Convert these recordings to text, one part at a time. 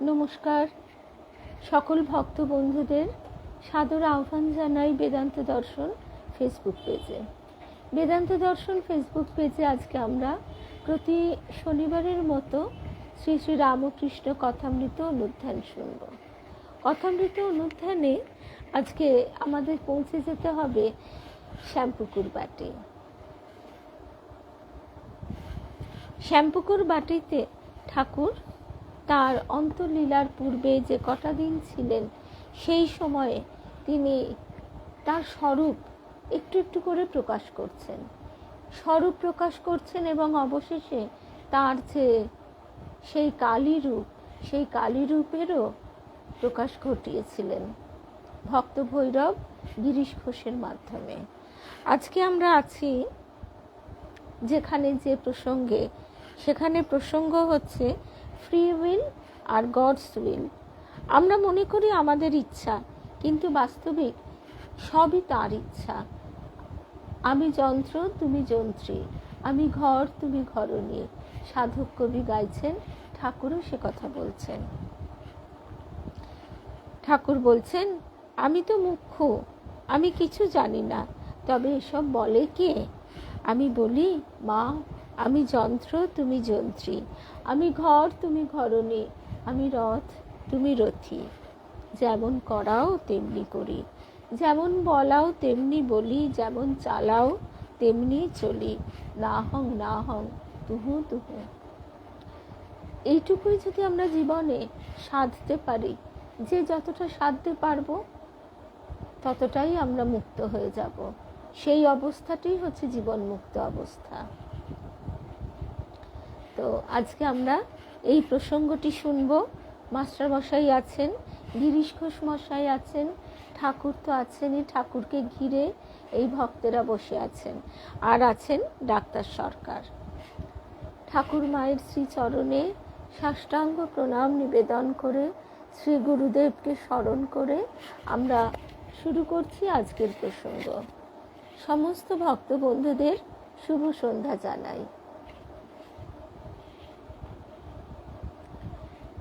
নমস্কার, সকল ভক্ত বন্ধুদের সাদর আহ্বান জানাই বেদান্ত দর্শন ফেসবুক পেজে। বেদান্ত দর্শন ফেসবুক পেজে আজকে আমরা প্রতি শনিবারের মতো শ্রী শ্রী রামকৃষ্ণ কথামৃত অনুধ্যান শুনব। কথামৃত অনুধ্যানে আজকে আমাদের পৌঁছে যেতে হবে শ্যামপুকুর বাটি। শ্যামপুকুর বাটিতে ঠাকুর তার অন্তর্লীলার পূর্বে যে কটা দিন ছিলেন, সেই সময়ে তিনি তার স্বরূপ একটু একটু করে প্রকাশ করছেন, এবং অবশেষে তার যে সেই কালী রূপেরও প্রকাশ ঘটিয়েছিলেন ভক্ত ভৈরব গিরিশ ঘোষের মাধ্যমে। আজকে আমরা আছি যেখানে যে প্রসঙ্গে, সেখানে প্রসঙ্গ হচ্ছে ফ্রি উইল আর গডস উইল। আমরা মনে করি আমাদের ইচ্ছা, কিন্তু বাস্তবিক সবই তার ইচ্ছা। আমি যন্ত্র, তুমি যন্ত্রী, আমি ঘর, তুমি ঘরণী। সাধক কবি গাইছেন, ঠাকুরও সে কথা বলছেন। ঠাকুর বলছেন, আমি তো মুখ্য, আমি কিছু জানি না, তবে এসব বলে কে? আমি বলি, মা, আমি যন্ত্র, তুমি যন্ত্রী, আমি ঘর, তুমি ঘরণী, আমি রথ, তুমি রথী। যেমন করাও তেমনি করি, যেমন বলাও তেমনি বলি, যেমন চালাও তেমনি চলি, না হং তুহু তুহু। এইটুকুই যদি আমরা জীবনে সাধতে পারি, যে যতটা সাধতে পারবো ততটাই আমরা মুক্ত হয়ে যাব। সেই অবস্থাটাই হচ্ছে জীবন মুক্ত অবস্থা। তো আজকে আমরা এই প্রসঙ্গটি শুনব। মাস্টার মশাই আছেন, গিরিশ ঘোষ মশাই আছেন, ঠাকুর তো আছেনই, ঠাকুরকে ঘিরে এই ভক্তেরা বসে আছেন, আর আছেন ডাক্তার সরকার। ঠাকুর মায়ের শ্রীচরণে সাষ্টাঙ্গ প্রণাম নিবেদন করে, শ্রী গুরুদেবকে স্মরণ করে আমরা শুরু করছি আজকের প্রসঙ্গ। সমস্ত ভক্ত বন্ধুদের শুভ সন্ধ্যা জানাই।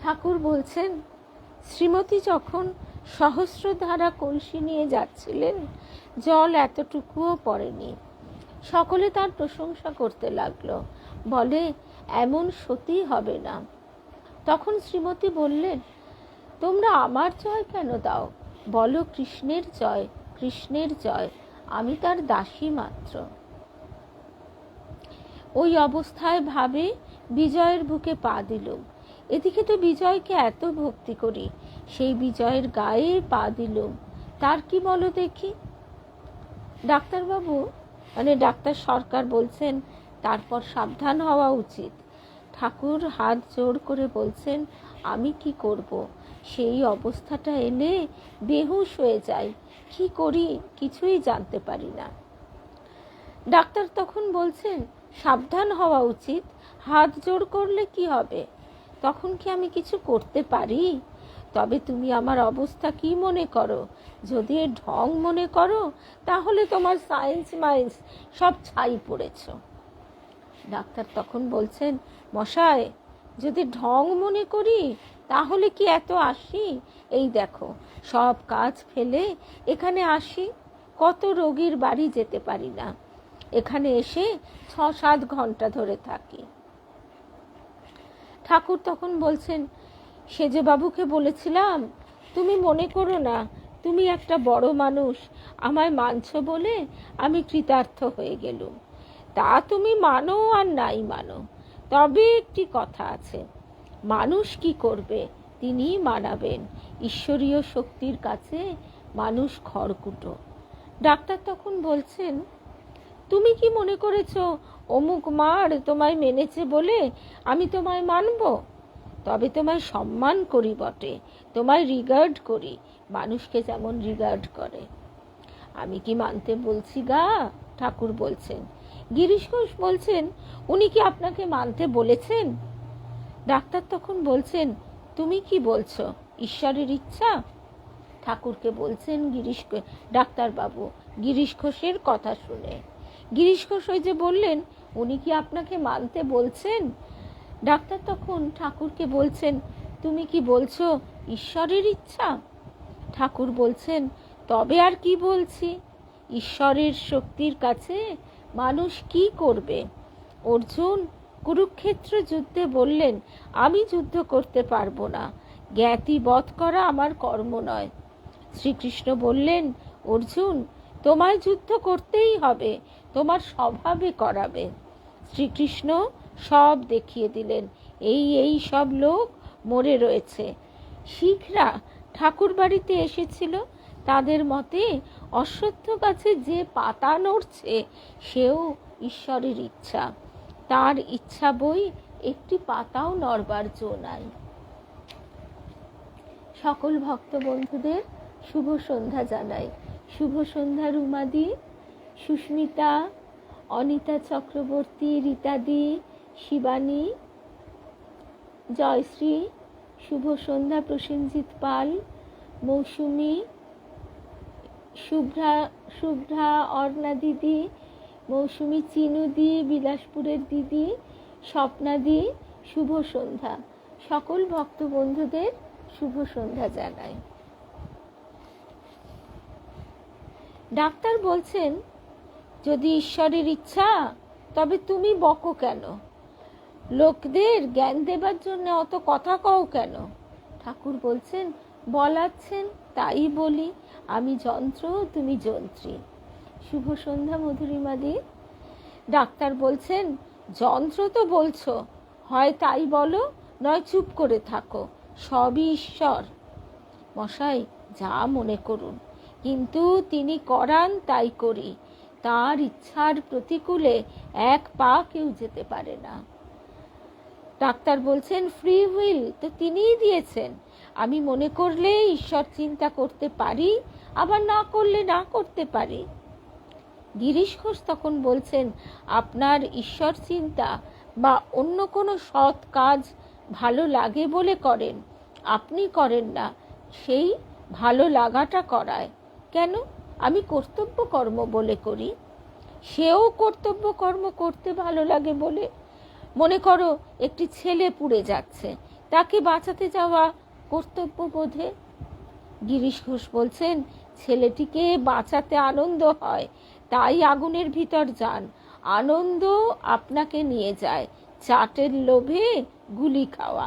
ঠাকুর বলছেন, শ্রীমতী যখন সহস্রধারা কলসি নিয়ে যাচ্ছিলেন, জল এতটুকুও পড়েনি। সকলে তার প্রশংসা করতে লাগলো, বলে, এমন সতী হবে না। তখন শ্রীমতী বললেন, তোমরা আমার জয় কেন দাও? বলো কৃষ্ণের জয়, কৃষ্ণের জয়, আমি তার দাসী মাত্র। ওই অবস্থায় ভাবে বিজয়ের বুকে পা দিলুম। এদিকে তো বিজয়কে এত ভক্তি করি, সেই বিজয়ের গায়ে পা দিলুম, তার কি বলো দেখি? ডাক্তারবাবু মানে ডাক্তার সরকার বলছেন, তারপর সাবধান হওয়া উচিত। ঠাকুর হাত জোড় করে বলছেন, আমি কি করব? সেই অবস্থাটা এলে বেহুশ হয়ে যাই, কি করি কিছুই জানতে পারি না। ডাক্তার তখন বলছেন, সাবধান হওয়া উচিত, হাত জোড় করলে কি হবে? তখন কি আমি কিছু করতে পারি? তবে তুমি আমার অবস্থা কি মনে করো? যদি ঢং মনে করো, তাহলে তোমার সায়েন্স মাইন্স সব ছাই পড়েছ। ডাক্তার তখন বলছেন, মশাই, যদি ঢং মনে করি তাহলে কি এত আসি? এই দেখো, সব কাজ ফেলে এখানে আসি, কত রোগীর বাড়ি যেতে পারি না, এখানে এসে 6-7 ঘন্টা ধরে থাকি। ঠাকুর তখন বলছেন, সেজে বাবুকে বলেছিলাম, তুমি মনে করো না, তুমি একটা বড় মানুষ, আমায় মানছ বলে আমি কৃতার্থ হয়ে গেলুম। তা তুমি মানো আর নাই মানো, তবে একটি কথা আছে, মানুষ কি করবে তিনি মানাবেন, ঈশ্বরীয় শক্তির কাছে মানুষ খড়কুটো। ডাক্তার তখন বলছেন, তুমি কি মনে করেছ অমুক মার তোমায় মেনেছে বলে আমি তোমায় মানব? তবে তোমায় সম্মান করি বটে, তোমায় রিগার্ড করি, মানুষকে যেমন রিগার্ড করে। আমি কি মানতে বলছি গা? ঠাকুর বলছেন। গিরিশ ঘোষ বলছেন, উনি কি আপনাকে মানতে বলেছেন? ডাক্তার তখন বলছেন, তুমি কি বলছো, ঈশ্বরের ইচ্ছা? ঠাকুরকে বলছেন ডাক্তারবাবু গিরিশ ঘোষের কথা শুনে। গিরিশ ঘোষ ওই যে বললেন, উনি কি আপনাকে মানতে বলছেন? ডাক্তার তখন ঠাকুরকে বলছেন, তুমি কি বলছো ঈশ্বরের ইচ্ছা? ঠাকুর বলছেন, তবে আর কি বলছি, ঈশ্বরের শক্তির কাছে মানুষ কি করবে? অর্জুন কুরুক্ষেত্র যুদ্ধে বললেন, আমি যুদ্ধ করতে পারবো না, জ্ঞাতি বধ করা আমার কর্ম নয়। শ্রীকৃষ্ণ বললেন, অর্জুন তোমায় যুদ্ধ করতেই হবে, তোমার স্বভাবে করাবে। শ্রীকৃষ্ণ সব দেখিয়ে দিলেন, এই সব লোক মরে রয়েছে। শিখরা ঠাকুর বাড়িতে এসেছিল, তাদের মতে অশ্বত্থ গাছে যে পাতা নড়ছে সেও ঈশ্বরের ইচ্ছা, তার ইচ্ছা বই একটি পাতাও নড়বার জো নাই। সকল ভক্ত বন্ধুদের শুভ সন্ধ্যা জানাই। শুভ সন্ধ্যা রুমাদি, সুস্মিতা, অনিতা চক্রবর্তী, রীতাদি, শিবানী, জয়শ্রী। শুভ সন্ধ্যা প্রসেনজিৎ পাল, মৌসুমী, শুভ্রা, অর্ণা দিদি, মৌসুমী, চিনুদি, বিলাসপুরের দিদি, স্বপ্নাদি। শুভ সন্ধ্যা। সকল ভক্ত বন্ধুদের শুভ সন্ধ্যা জানাই। ডাক্তার বলছেন, যদি ঈশ্বরের ইচ্ছা তবে তুমি বকো কেন? লোকদের জ্ঞান দেবার জন্য অত কথা কও কেন? ঠাকুর বলছেন, বলাচ্ছেন তাই বলি, আমি যন্ত্র তুমি যন্ত্রী। শুভ সন্ধ্যা মধুরিমাদি। ডাক্তার বলছেন, যন্ত্র তো বলছো, হয় তাই বলো, নয় চুপ করে থাকো, সবই ঈশ্বর। মশাই যা মনে করুন, কিন্তু তিনি করান তাই করি, তার ইচ্ছার প্রতিকূলে এক পা কেউ যেতে পারে না। ডাক্তার বলছেন, ফ্রি হুইল তো তিনিই দিয়েছেন, আমি মনে করলে ঈশ্বর চিন্তা করতে পারি, আবার না করলে না করতে পারি। গিরিশ ঘোষ তখন বলছেন, আপনার ঈশ্বর চিন্তা বা অন্য কোনো সৎ কাজ ভালো লাগে বলে করেন, আপনি করেন না, সেই ভালো লাগাটা করায়। কেন? আমি কর্তব্য কর্ম বলে করি, সেও কর্তব্য কর্ম করতে ভালো লাগে বলে। মনে করো একটি ছেলে পুড়ে যাচ্ছে, তাকে বাঁচাতে যাওয়া কর্তব্য বোধে। গিরিশ ঘোষ বলছেন, ছেলেটিকে বাঁচাতে আনন্দ হয়, তাই আগুনের ভিতর যান, আনন্দ আপনাকে নিয়ে যায়, চাটের লোভে গুলি খাওয়া।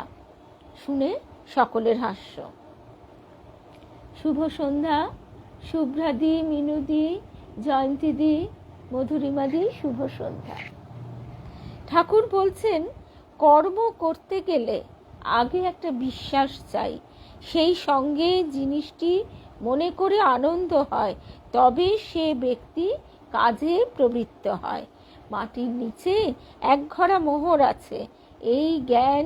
শুনে সকলের হাস্য। শুভ সন্ধ্যা শুভ্রাদি, মিনুদি, জয়ন্তীদি, মধুরিমাদি। শুভ সন্ধ্যা। ঠাকুর বলছেন, কর্ম করতে গেলে আগে একটা বিশ্বাস চাই, সেই সঙ্গে জিনিসটি মনে করে আনন্দ হয়, তবে সে ব্যক্তি কাজে প্রবৃত্ত হয়। মাটির নিচে এক ঘরা মোহর আছে, এই জ্ঞান,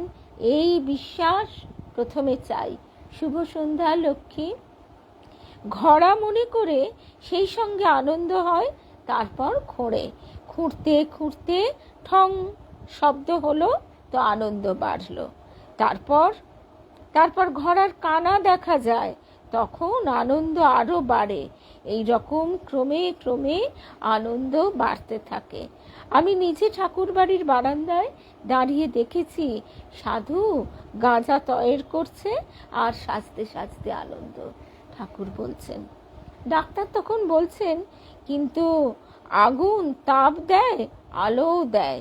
এই বিশ্বাস প্রথমে চাই। শুভ সন্ধ্যা লক্ষ্মী। ঘরা মনে করে সেই সঙ্গে আনন্দ হয়, তারপর খোঁড়ে, খুঁড়তে খুঁড়তে ঠং শব্দ হলো তো আনন্দ বাড়লো, তারপর ঘরার কানা দেখা যায়, তখন আনন্দ আরো বাড়ে। এই রকম ক্রমে ক্রমে আনন্দ বাড়তে থাকে। আমি নিজে ঠাকুর বাড়ির বারান্দায় দাঁড়িয়ে দেখেছি, সাধু গাঁজা তয়ের করছে আর সাজতে সাজতে আনন্দ। ঠাকুর বলছেন। ডাক্তার তখন বলছেন, কিন্তু আগুন তাপ দেয়, আলোও দেয়,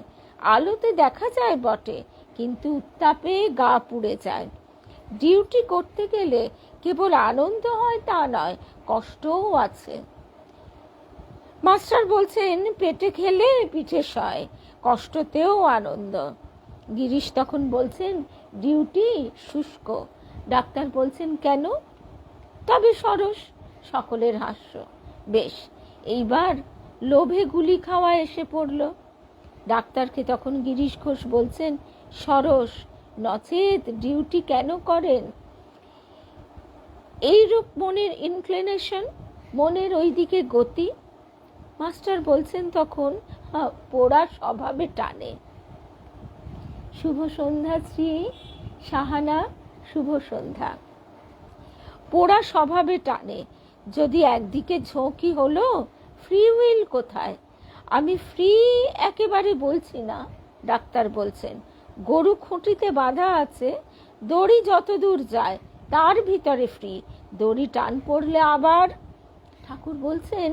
আলোতে দেখা যায় বটে, কিন্তু উত্তাপে গা পুড়ে যায়। ডিউটি করতে গেলে কেবল আনন্দ হয় তা নয়, কষ্টও আছে। মাস্টার বলছেন, পেটে খেলে পিঠে সয়, কষ্টতেও আনন্দ। গিরিশ তখন বলছেন, ডিউটি শুষ্ক। ডাক্তার বলছেন, কেন? তবে সরস। সকলের হাস্য। বেশ, এইবার লোভে গুলি খাওয়া এসে পড়ল। ডাক্তারকে তখন গিরিশ ঘোষ বলছেন, সরস, নচেত ডিউটি কেন করেন? এইরূপ মনের ইনক্লিনেশন, মনের ওই দিকে গতি। মাস্টার বলছেন তখন, পোড়া স্বভাবে টানে। শুভ সন্ধ্যা শ্রী সাহানা। শুভ সন্ধ্যা। পোড়া স্বভাবে টানে, যদি একদিকে ঝোঁকি হলো, ফ্রি হুইল কোথায়? আমি ফ্রি একেবারে বলছি না, ডাক্তার বলছেন, গরু খুঁটিতে বাঁধা আছে, দড়ি যত দূর যায় তার ভিতরে ফ্রি, দড়ি টান পড়লে আবার। ঠাকুর বলছেন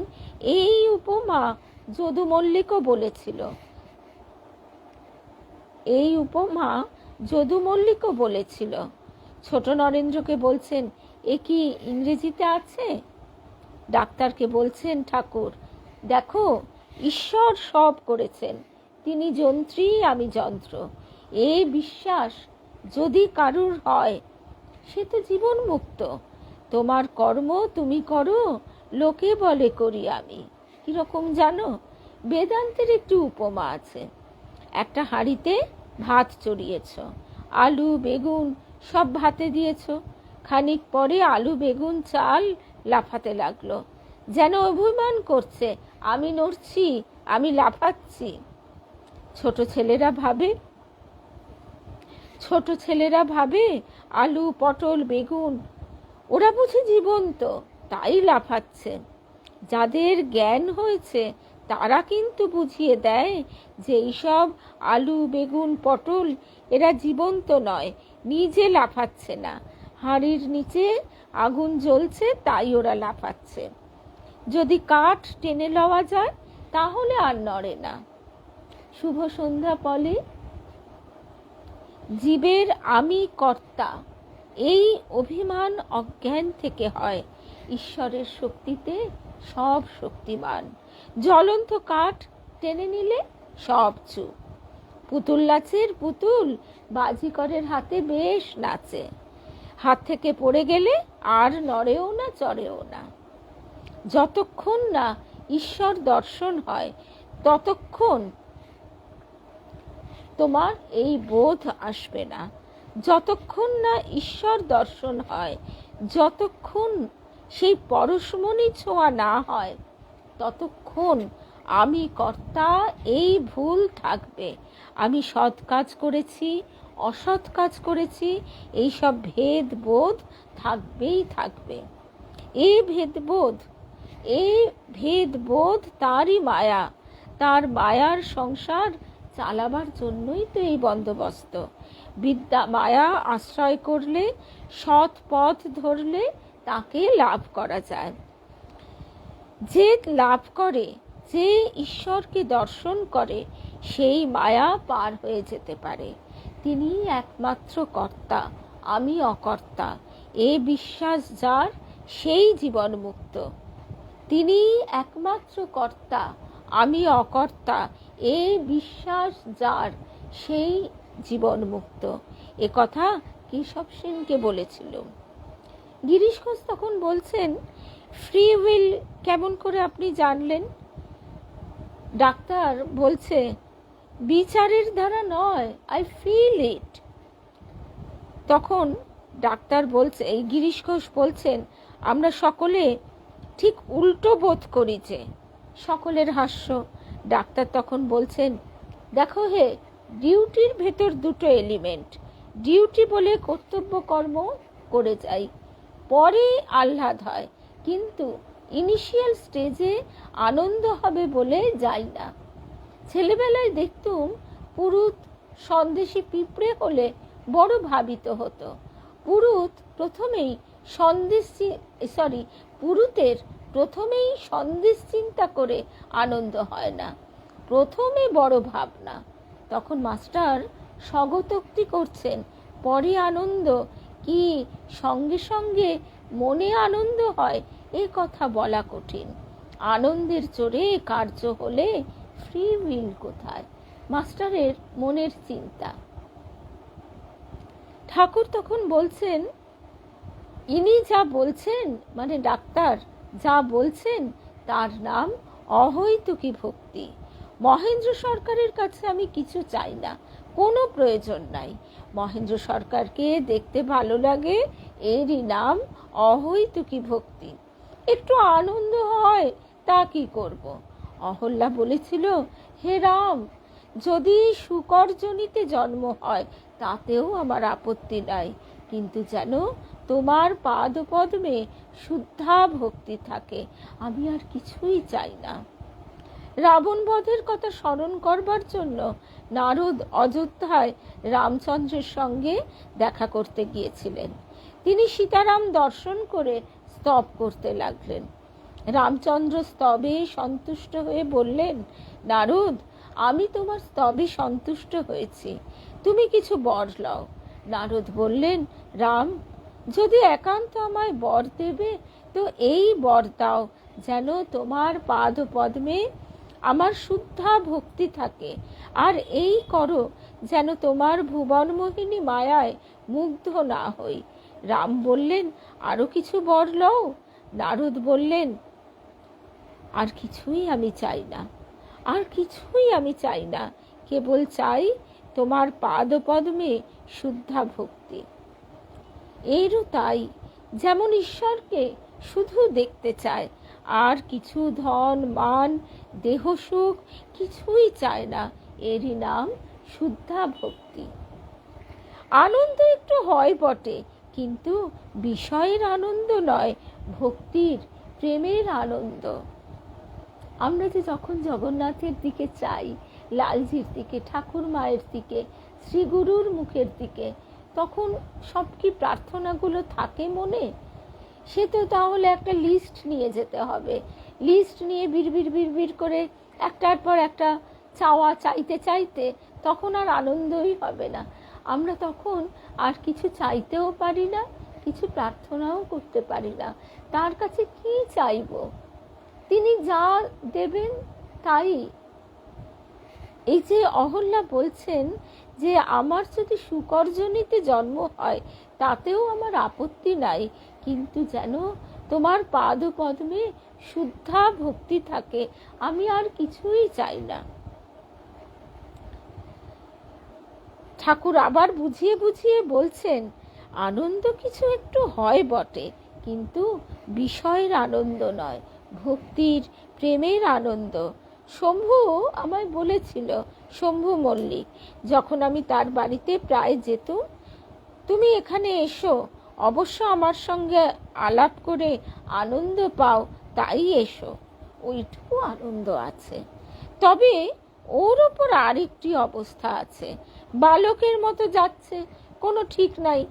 এই উপমা যদু মল্লিকও বলেছিল, এই উপমা যদু মল্লিকও বলেছিল। ছোট নরেন্দ্রকে বলছেন এ কি ইংরেজিতে আছে? ডাক্তারকে বলছেন ঠাকুর, দেখো ঈশ্বর সব করেছেন, তিনি যন্ত্রী আমি যন্ত্র, এই বিশ্বাস যদি কারুর হয় সে তো জীবন মুক্ত। তোমার কর্ম তুমি করো, লোকে বলে করি আমি। কিরকম জানো? বেদান্তের একটি উপমা আছে। একটা হাঁড়িতে ভাত চড়িয়েছ, আলু বেগুন সব ভাতে দিয়েছ। খানিক পরে আলু বেগুন চাল লাফাতে লাগলো, যেন অভিমান করছে আমি নড়ছি, আমি লাফাচ্ছি। ছোট ছেলেরা ভাবে আলু পটল বেগুন ওরা বুঝি জীবন্ত, তাই লাফাচ্ছে। যাদের জ্ঞান হয়েছে তারা কিন্তু বুঝিয়ে দেয় যে এইসব আলু বেগুন পটল এরা জীবন্ত নয়, নিজে লাফাচ্ছে না, হাঁড়ির নিচে আগুন জ্বলছে তাই ওরা লাফাচ্ছে। যদি কাঠ টেনে লওয়া যায় তাহলে আর নড়ে না। শুভ সন্ধ্যা পলে। জীবের আমি কর্তা এই অভিমান অজ্ঞান থেকে হয়, ঈশ্বরের শক্তিতে সব শক্তিমান। জ্বলন্ত কাঠ টেনে নিলে সব চুপ। পুতুল নাচের পুতুল বাজিকরের হাতে বেশ নাচে, হাত থেকে পড়ে গেলে আর নড়েও না চড়েও না। যতক্ষণ না ঈশ্বর দর্শন হয় ততক্ষণ তোমার এই বোধ আসবে না। যতক্ষণ না ঈশ্বর দর্শন হয়, যতক্ষণ সেই পরশমণি ছোঁয়া না হয়, ততক্ষণ আমি কর্তা এই ভুল থাকবে। আমি সৎ কাজ করেছি অসৎ কাজ করেছি এই সব ভেদবোধ থাকবেই থাকবে। এই ভেদবোধ তারই মায়া, তার মায়ার সংসার চালাবার জন্যই তো এই বন্দোবস্ত। বিদ্যা মায়া আশ্রয় করলে, সৎ পথ ধরলে তাকে লাভ করা যায়। যে লাভ করে, যে ঈশ্বরকে দর্শন করে, সেই মায়া পার হয়ে যেতে পারে। তিনি একমাত্র কর্তা, আমি অকর্তা, এ বিশ্বাস যার সেই জীবন মুক্ত। তিনি একমাত্র কর্তা, আমি অকর্তা, এই বিশ্বাস যার সেই জীবন মুক্ত। এ কথা কেশব সেনকে বলেছিল। গিরিশ ঘোষ তখন বলছেন ফ্রি উইল কেমন করে আপনি জানলেন? ডাক্তার বলছে বিচারের দ্বারা নয়, আই ফিল ইট। তখন ডাক্তার বলছে, এই গিরিশ ঘোষ বলছেন আমরা সকলে ঠিক উল্টো বোধ করি যে। সকলের হাস্য। ডাক্তার তখন বলছেন দেখো হে, ডিউটির ভেতর দুটো এলিমেন্ট, ডিউটি বলে কর্তব্য কর্ম করে যাই, পরে আহ্লাদ হয়, কিন্তু ইনিশিয়াল স্টেজে আনন্দ হবে বলে যাই না। ছেলেবেলায় দেখতুম পুরুত সন্দেশী পিঁপড়ে হলে বড় ভাবিত হতো। পুরুতের প্রথমেই সন্দেশ চিন্তা করে আনন্দ হয় না, প্রথমে বড় ভাবনা। তখন মাস্টার স্বগতোক্তি করছেন, পরে আনন্দ কি সঙ্গে সঙ্গে মনে আনন্দ হয় এ কথা বলা কঠিন। আনন্দের জোরে কার্য হলে ফ্রি উইল কোথায়? মাস্টারের মনের চিন্তা। ঠাকুর তখন বলছেন ইনি যা বলছেন, মানে ডাক্তার যা বলছেন তার নাম অহৈতুকী ভক্তি। মহেন্দ্র সরকারের কাছে আমি কিছু চাই না, কোনো প্রয়োজন নাই। মহেন্দ্র সরকারকে দেখতে ভালো লাগে, এরই নাম অহৈতুকী ভক্তি। একটু আনন্দ হয় তা কি করব? অহল্যা বলেছিল হে রাম, যদি শুকরজনিতে জন্ম হয় তাতেও আমার আপত্তি নাই, কিন্তু যেন তোমার পাদপদ্মে শুদ্ধা ভক্তি থাকে, আমি আর কিছুই চাই না। রাবণ বধের কথা স্মরণ করবার জন্য নারদ অযোধ্যায় রামচন্দ্রের সঙ্গে দেখা করতে গিয়েছিলেন। তিনি সীতারাম দর্শন করে স্তব করতে লাগলেন। রামচন্দ্র স্তবে সন্তুষ্ট হয়ে বললেন, নারদ, আমি তোমার স্তবে সন্তুষ্ট হয়েছি, তুমি কিছু বর লও। নারদ বললেন, রাম, যদি একান্ত আমায় বর দেবে তো এই বর দাও, যেন তোমার পাদ পদ্মে আমার শুদ্ধা ভক্তি থাকে, আর এই করো যেন তোমার ভুবনমোহিনী মায়ায় মুগ্ধ না হই। রাম বললেন, আরো কিছু বর লও। নারদ বললেন, আর কিছুই আমি চাই না, আর কিছুই আমি চাই না, কেবল চাই তোমার পাদ পদ্মে শুদ্ধা ভক্তি। এরও তাই, যেমন ঈশ্বরকে শুধু দেখতে চায়, আর কিছু ধন মান দেহ সুখ কিছুই চায় না, এরই নাম শুদ্ধা ভক্তি। আনন্দ একটু হয় বটে, কিন্তু বিষয়ের আনন্দ নয়, ভক্তির প্রেমের আনন্দ। আমরা যে যখন জগন্নাথের দিকে চাই, লালজির দিকে, ঠাকুর মায়ের দিকে, শ্রীগুরুর মুখের দিকে, তখন সব কি প্রার্থনাগুলো থাকে মনে? সে তো তাহলে একটা লিস্ট নিয়ে যেতে হবে। লিস্ট নিয়ে বিড়বিড় বিড়বিড় করে একটার পর একটা চাওয়া চাইতে চাইতে তখন আর আনন্দই হবে না। আমরা তখন আর কিছু চাইতেও পারি না, কিছু প্রার্থনাও করতে পারি না। তার কাছে কি চাইব? তিনি যা দেবেন তাই। এই যে অহল্যা বলছেন যে আমার যদি শুকরজনিতে জন্ম হয় তাতেও আমার আপত্তি নাই, কিন্তু যেন তোমার পাদ পদ্মে শুদ্ধা ভক্তি থাকে, আমি আর কিছুই চাই না। ঠাকুর আবার বুঝিয়ে বুঝিয়ে বলছেন, আনন্দ কিছু একটু হয় বটে, কিন্তু বিষয়ের আনন্দ নয়, ভক্তির প্রেমের আনন্দ। শম্ভু আমায় বলেছিল, শম্ভু মল্লিক, যখন আমি তার বাড়িতে প্রায় যেতুম, তুমি এখানে এসো, অবশ্য আমার সঙ্গে আলাপ করে আনন্দ পাও, তাই এসো। ওইটুকু আনন্দ আছে। তবে ওর ওপর আরেকটি অবস্থা আছে, বালকের মতো যাচ্ছে, কোনো ঠিক নাই,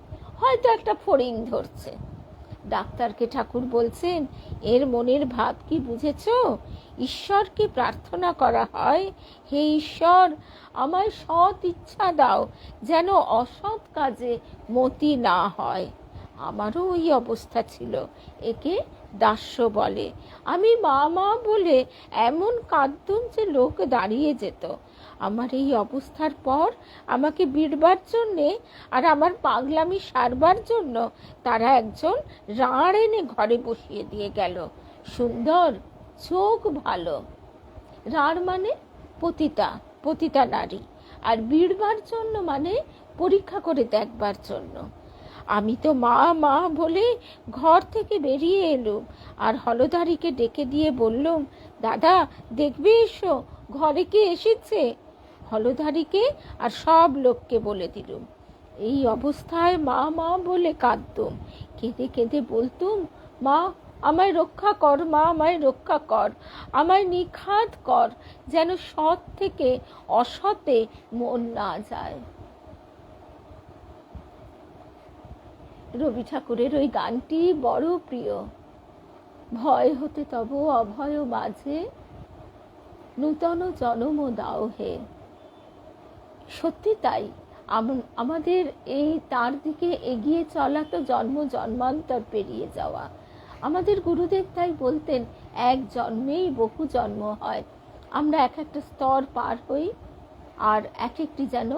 হয়তো একটা ফড়িং ধরছে। ডাক্তারকে ঠাকুর বলছেন, এর মনের ভাব কি বুঝেছ? ঈশ্বরকে প্রার্থনা করা হয়, হে ঈশ্বর, আমায় সৎ ইচ্ছা দাও, যেন অসৎ কাজে মতি না হয়। আমারও ওই অবস্থা ছিল, একে দাস্য বলে। আমি মা মা বলে এমন কাঁদতুম যে লোক দাঁড়িয়ে যেত। আমার এই অবস্থার পর আমাকে বিড়বার জন্যে আর আমার পাগলামি সারবার জন্য তারা একজন রাঁড় এনে ঘরে বসিয়ে দিয়ে গেল। সুন্দর, চোখ ভালো। রাঁড় মানে পতিতা, পতিতা নারী, আর বিড়বার জন্য মানে পরীক্ষা করে দেখবার জন্য। আমি তো মা মা বলে ঘর থেকে বেরিয়ে এলুম, আর হলধারীকে ডেকে দিয়ে বললুম, দাদা দেখবে এসো, ঘরে কে এসেছে। হলধারীকে আর সব লোককে বলে দিলুম। এই অবস্থায় মা মা বলে কাঁদতুম, কেঁদে কেঁদে বলতুম, মা আমায় রক্ষা কর, মা আমায় রক্ষা কর, আমায় নিখাত কর, যেন সৎ থেকে অসতে মন না যায়। রবি ঠাকুরের ওই গানটি বড় প্রিয়। ভয় হতে তব অভয় মাঝে, নূতন জনম দাও হে। সত্যি তাই, আমাদের এই তার দিকে এগিয়ে চলা তো জন্ম জন্মান্তর পেরিয়ে যাওয়া। আমাদের গুরুদেব তাই বলতেন, এক জন্মেই বহু জন্ম হয়। আমরা এক একটা স্তর পার হই, আর এক একটি যেন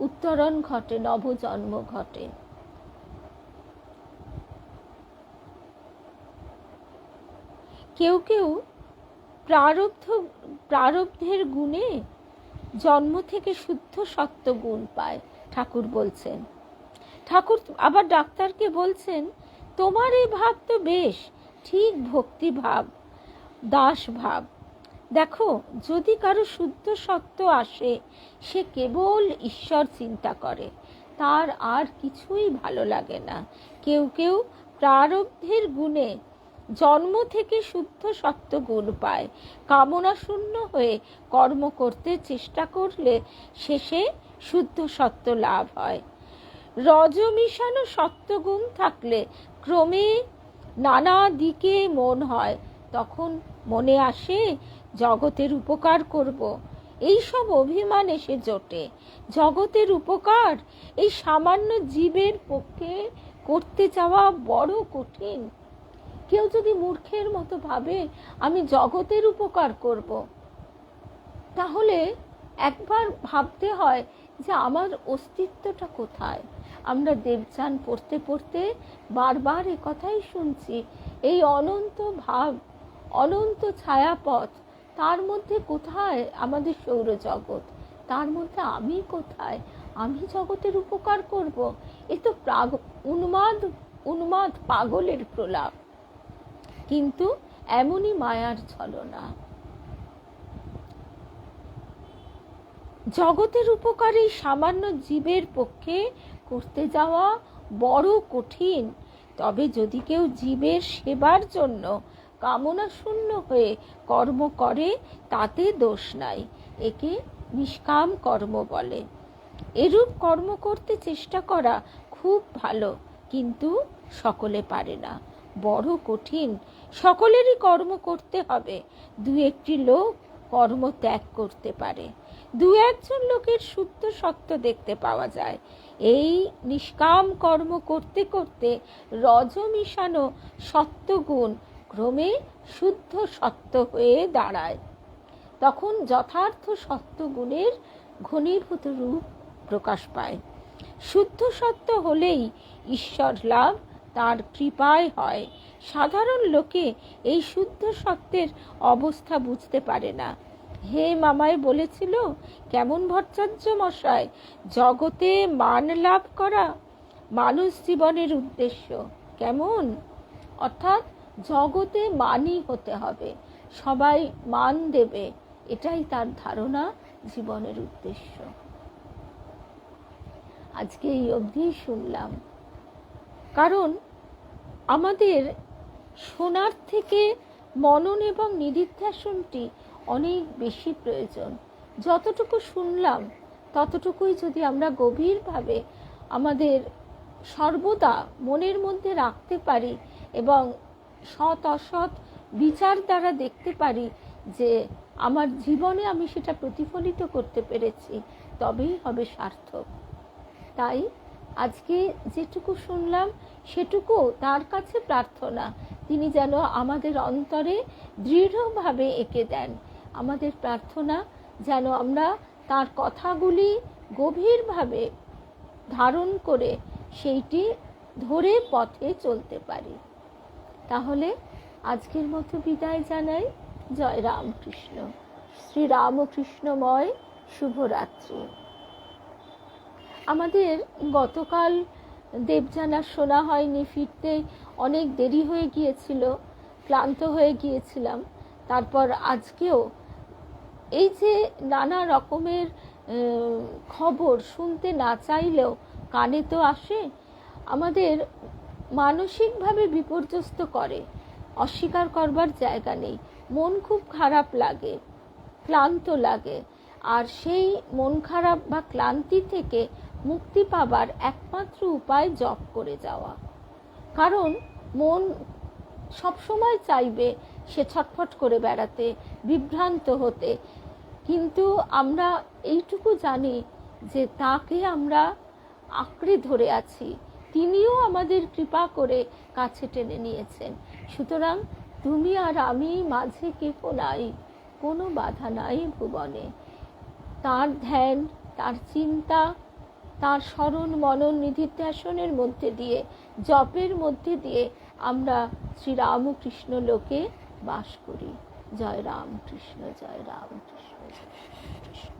উত্তরণ ঘটে, নবজন্ম ঘটে। কেউ কেউ প্রারব্ধের গুণে জন্ম থেকে শুদ্ধ সত্য গুণ পায়, ঠাকুর বলছেন। ঠাকুর আবার ডাক্তারকে বলছেন, তোমার এই ভাব তো বেশ, ঠিক ভক্তি ভাব, দাস ভাব। দেখো, যদি কারো শুদ্ধ সত্য আসে, সে কেবল ঈশ্বর চিন্তা করে, তার আর কিছুই ভালো লাগে না। কেউ কেউ প্রারব্ধের গুণে জন্ম থেকে শুদ্ধ সত্ত্ব গুণ পায়। কামনা শূন্য হয়ে কর্ম করতে চেষ্টা করলে শেষে শুদ্ধ সত্ত্ব লাভ হয়। রজ মিশানো সত্ত্বগুণ থাকলে ক্রমে নানা দিকে মন হয়। তখন মনে আসে জগতের উপকার করব, এইসব অভিমান এসে জোটে। জগতের উপকার এই সামান্য জীবের পক্ষে করতে যাওয়া বড় কঠিন। কেউ যদি মূর্খের মতো ভাবে আমি জগতের উপকার করব, তাহলে একবার ভাবতে হয় যে আমার অস্তিত্বটা কোথায়। আমরা দেবযান পড়তে পড়তে বারবার এ কথাই শুনছি, এই অনন্ত ভাব, অনন্ত ছায়াপথ, তার মধ্যে কোথায় আমাদের সৌরজগৎ, তার মধ্যে আমি কোথায়, আমি জগতের উপকার করব। এ তো উন্মাদ পাগলের প্রলাপ। কিন্তু এমনই মায়ার ছলনা। জগতের উপকার এই সামান্য জীবের পক্ষে করতে যাওয়া বড় কঠিন। তবে যদি কেউ জীবের সেবার জন্য কামনা শূন্য হয়ে কর্ম করে, তাতে দোষ নাই। একে নিষ্কাম কর্ম বলে। এরূপ কর্ম করতে চেষ্টা করা খুব ভালো, কিন্তু সকলে পারে না, বড় কঠিন। সকলেরই কর্ম করতে হবে। দু একটি লোক কর্ম ত্যাগ করতে পারে, দু একজন লোকের শুদ্ধ সত্ত্ব দেখতে পাওয়া যায়। এই নিষ্কাম কর্ম করতে করতে রজ মিশানো সত্ত্বগুণ ক্রমে শুদ্ধ সত্ত্ব হয়ে দাঁড়ায়। তখন যথার্থ সত্ত্বগুণের ঘনীভূত রূপ প্রকাশ পায়। শুদ্ধ সত্ত্ব হলেই ঈশ্বর লাভ তার কৃপায় হয়। সাধারণ লোকে এই শুদ্ধ সত্ত্বের অবস্থা বুঝতে পারে না। হে মামায় বলেছিল, কেমন ভট্টাচার্য মশাই, জগতে মান লাভ করা মানুষ জীবনের উদ্দেশ্য। কেমন? অর্থাৎ জগতে মানই হতে হবে, সবাই মান দেবে, এটাই তার ধারণা জীবনের উদ্দেশ্য। আজকে এই অবধি শুনলাম, কারণ আমাদের শোনার থেকে মনন এবং নিদিধ্যাসনটি অনেক বেশি প্রয়োজন। যতটুকু শুনলাম ততটুকুই যদি আমরা গভীরভাবে আমাদের সর্বদা মনের মধ্যে রাখতে পারি এবং সৎ অসৎ বিচার দ্বারা দেখতে পারি যে আমার জীবনে আমি সেটা প্রতিফলিত করতে পেরেছি, তবেই হবে সার্থক। তাই আজকে যেটুকু শুনলাম সেটুকু তার কাছে প্রার্থনা, তিনি যেন আমাদের অন্তরে দৃঢ়ভাবে এঁকে দেন। আমাদের প্রার্থনা যেন আমরা তার কথাগুলি গভীরভাবে ধারণ করে সেইটি ধরে পথে চলতে পারি। তাহলে আজকের মতো বিদায় জানাই। জয় রামকৃষ্ণ। শ্রী রামকৃষ্ণময় শুভরাত্রি। আমাদের গতকাল দেবযান শোনা হয়নি, ফিরতে অনেক দেরি হয়ে গিয়েছিল, ক্লান্ত হয়ে গিয়েছিলাম। তারপর আজকেও এই যে নানা রকমের খবর শুনতে না চাইলেও কানে তো আসে, আমাদের মানসিকভাবে বিপর্যস্ত করে, অস্বীকার করবার জায়গা নেই। মন খুব খারাপ লাগে, ক্লান্ত লাগে। আর সেই মন খারাপ বা ক্লান্তি থেকে মুক্তি পাবার একমাত্র উপায় জপ করে যাওয়া। কারণ মন সবসময় চাইবে সে ছটফট করে বেড়াতে, বিভ্রান্ত হতে, কিন্তু আমরা এইটুকু জানি যে তাকে আমরা আঁকড়ে ধরে আছি, তিনিও আমাদের কৃপা করে কাছে টেনে নিয়েছেন। সুতরাং তুমি আর আমি মাঝে কেহ নাই, কোনো বাধা নাই ভুবনে। তার ধ্যান, তার চিন্তা, তার স্মরণ মনন নিধিধ্যাসনের মধ্যে দিয়ে, জপের মধ্যে দিয়ে আমরা শ্রীরামকৃষ্ণ লোকে বাস করি। জয় রামকৃষ্ণ, জয় রামকৃষ্ণ, জয় রামকৃষ্ণ।